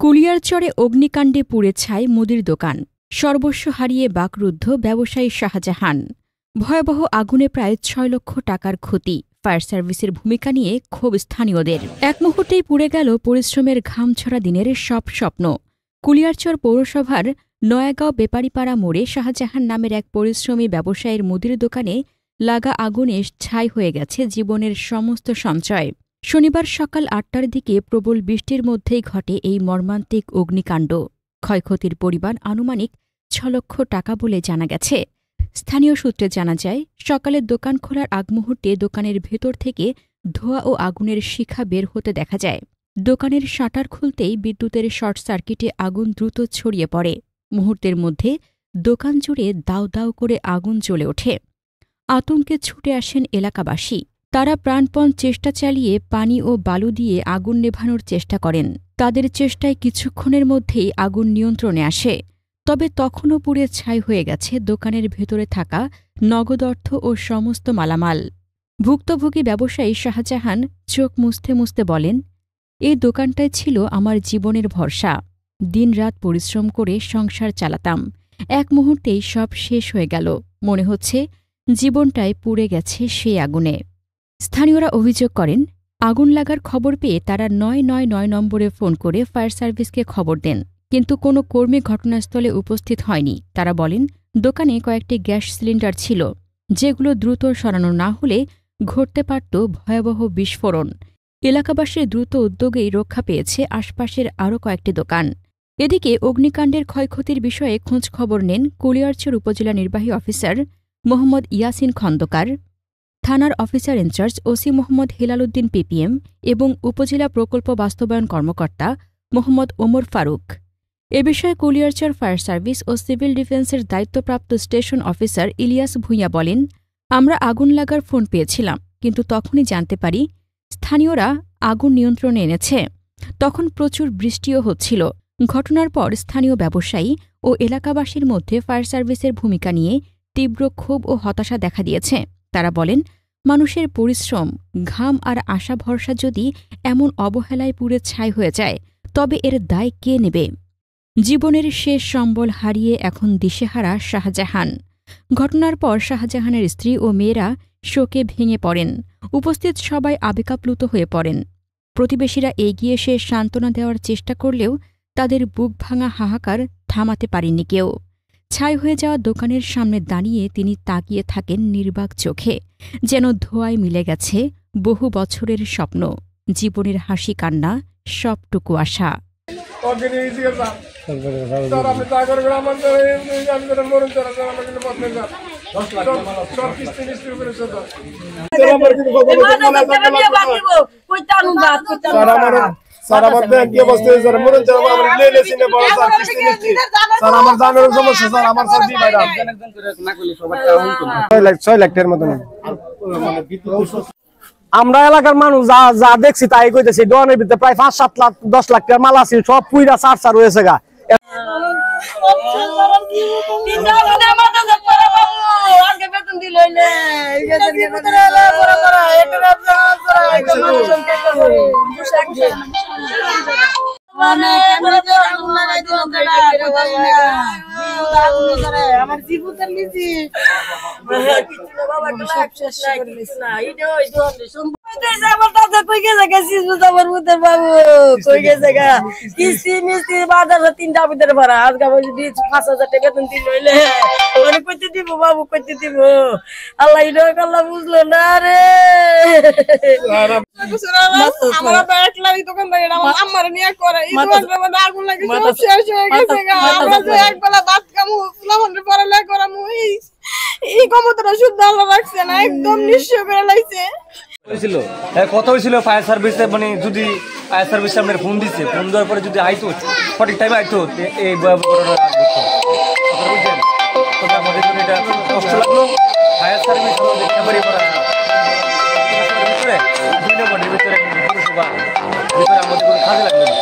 কুলিয়ারচরে অগ্নিকাণ্ডে পুড়ে ছাই মুদির দোকান, সর্বস্ব হারিয়ে বাকরুদ্ধ ব্যবসায়ী শাহজাহান। ভয়াবহ আগুনে প্রায় ৬ লক্ষ টাকার ক্ষতি। ফায়ার সার্ভিসের ভূমিকা নিয়ে ক্ষোভ স্থানীয়দের। এক মুহূর্তেই পুড়ে গেল পরিশ্রমের ঘামছড়া দিনের সব স্বপ্ন। কুলিয়ারচর পৌরসভার নয়াগাঁও বেপারীপাড়া মোড়ে শাহজাহান নামের এক পরিশ্রমী ব্যবসায়ীর মুদির দোকানে লাগা আগুনে ছাই হয়ে গেছে জীবনের সমস্ত সঞ্চয়। শনিবার সকাল ৮টার দিকে প্রবল বৃষ্টির মধ্যেই ঘটে এই মর্মান্তিক অগ্নিকাণ্ড। ক্ষয়ক্ষতির পরিমাণ আনুমানিক ৬ লক্ষ টাকা বলে জানা গেছে। স্থানীয় সূত্রে জানা যায়, সকালে দোকান খোলার আগ মুহূর্তে দোকানের ভেতর থেকে ধোঁয়া ও আগুনের শিখা বের হতে দেখা যায়। দোকানের শাটার খুলতেই বিদ্যুতের শর্ট সার্কিটে আগুন দ্রুত ছড়িয়ে পড়ে। মুহূর্তের মধ্যে দোকান জুড়ে দাউ দাউ করে আগুন জ্বলে ওঠে। আতঙ্কে ছুটে আসেন এলাকাবাসী। তারা প্রাণপণ চেষ্টা চালিয়ে পানি ও বালু দিয়ে আগুন নেভানোর চেষ্টা করেন। তাদের চেষ্টায় কিছুক্ষণের মধ্যেই আগুন নিয়ন্ত্রণে আসে। তবে তখনও পুড়ে ছাই হয়ে গেছে দোকানের ভেতরে থাকা নগদ অর্থ ও সমস্ত মালামাল। ভুক্তভোগী ব্যবসায়ী শাহজাহান চোখ মুছতে মুছতে বলেন, এই দোকানটাই ছিল আমার জীবনের ভরসা। দিনরাত পরিশ্রম করে সংসার চালাতাম। এক মুহূর্তেই সব শেষ হয়ে গেল। মনে হচ্ছে জীবনটাই পুড়ে গেছে সেই আগুনে। স্থানীয়রা অভিযোগ করেন, আগুন লাগার খবর পেয়ে তারা ৯৯৯ নম্বরে ফোন করে ফায়ার সার্ভিসকে খবর দেন, কিন্তু কোনো কর্মী ঘটনাস্থলে উপস্থিত হয়নি। তারা বলেন, দোকানে কয়েকটি গ্যাস সিলিন্ডার ছিল, যেগুলো দ্রুত সরানো না হলে ঘটতে পারত ভয়াবহ বিস্ফোরণ। এলাকাবাসীর দ্রুত উদ্যোগেই রক্ষা পেয়েছে আশপাশের আরও কয়েকটি দোকান। এদিকে অগ্নিকাণ্ডের ক্ষয়ক্ষতির বিষয়ে খোঁজ খবর নেন কুলিয়ারচর উপজেলা নির্বাহী অফিসার মোহাম্মদ ইয়াসিন খন্দকার, থানার officer in charge OC Mohammad Helal Uddin PPM এবং উপজেলা প্রকল্প বাস্তবায়ন কর্মকর্তা মোহাম্মদ ওমর ফারুক। এ বিষয়ে কুলিয়ারচর ফায়ার সার্ভিস ও সিভিল ডিফেন্সের দায়িত্বপ্রাপ্ত স্টেশন অফিসার ইলিয়াস ভূঁইয়া বলেন, আমরা আগুন লাগার ফোন পেয়েছিলাম, কিন্তু তখনই জানতে পারি স্থানীয়রা আগুন নিয়ন্ত্রণে এনেছে। তখন প্রচুর বৃষ্টিও হচ্ছিল। ঘটনার পর স্থানীয় ব্যবসায়ী ও এলাকাবাসীর মধ্যে ফায়ার সার্ভিসের ভূমিকা নিয়ে তীব্র ক্ষোভ ও হতাশা দেখা দিয়েছে। তারা বলেন, মানুষের পরিশ্রম, ঘাম আর আশা ভরসা যদি এমন অবহেলায় পুড়ে ছাই হয়ে যায়, তবে এর দায় কে নেবে? জীবনের শেষ সম্বল হারিয়ে এখন দিশেহারা শাহজাহান। ঘটনার পর শাহজাহানের স্ত্রী ও মেয়েরা শোকে ভেঙে পড়েন। উপস্থিত সবাই আবেগাপ্লুত হয়ে পড়েন। প্রতিবেশীরা এগিয়ে এসে সান্ত্বনা দেওয়ার চেষ্টা করলেও তাদের বুক ভাঙা হাহাকার থামাতে পারেননি কেউ। ছাই হয়ে যাওয়া দোকানের সামনে দাঁড়িয়ে তিনি তাকিয়ে থাকেন নির্বাক চোখে, যেন ধোঁয়ায় মিলে গেছে বহু বছরের স্বপ্ন, জীবনের হাসি কান্না, সবটুকু আশা। স্যার আমার ব্যাংক কি অবস্থা হয়েছে স্যার? মনে হচ্ছে আমার লেলে সিনে বড় স্যার কিস্তি নিচ্ছি স্যার, আমার জানার সমস্যা স্যার, আমার স্যার দি ভাইরা ৬ লাখ টাকার মতন। আমরা এলাকার মানুষ যা যা দেখছি তাই কইতেছি, দোকানের ভিতরে প্রায় ৫-৭ লাখ ১০ লাখ টাকার মাল আছে, সব পুইরা চার হয়েছে গা। আমার জীবনের নিচে তিনটা ভিতরে ভরা আজকে ৫,০০০ টাকা বেতন দিল কইতে দিব বাবু, কইতে দিব। আল্লাহ আল্লাহ বুঝলো না রে। আমরা তো একলাই দোকান থেকে আমার নিয়ে করে আগুন লাগে শেষ হয়ে গেছে। আমরা যে একবেলা ভাত খামু, পড়ালেখা করামু, এই ক্ষমতাটা শুদ্ধ আল্লাহ রাখছে না, একদম নিঃস্ব করে লাইছে। কথা হয়েছিল ফায়ার সার্ভিসে, মানে যদি ফায়ার সার্ভিসে আপনার ফোন দিচ্ছে, ফোন দেওয়ার পরে যদি আইতো সঠিক টাইমে আইতো এই বুঝছেন, তবে আমাদের জন্য এটা কষ্ট লাগলো। ফায়ার সার্ভিস ভিতরে আমাদের কোনো কাজে লাগলো না।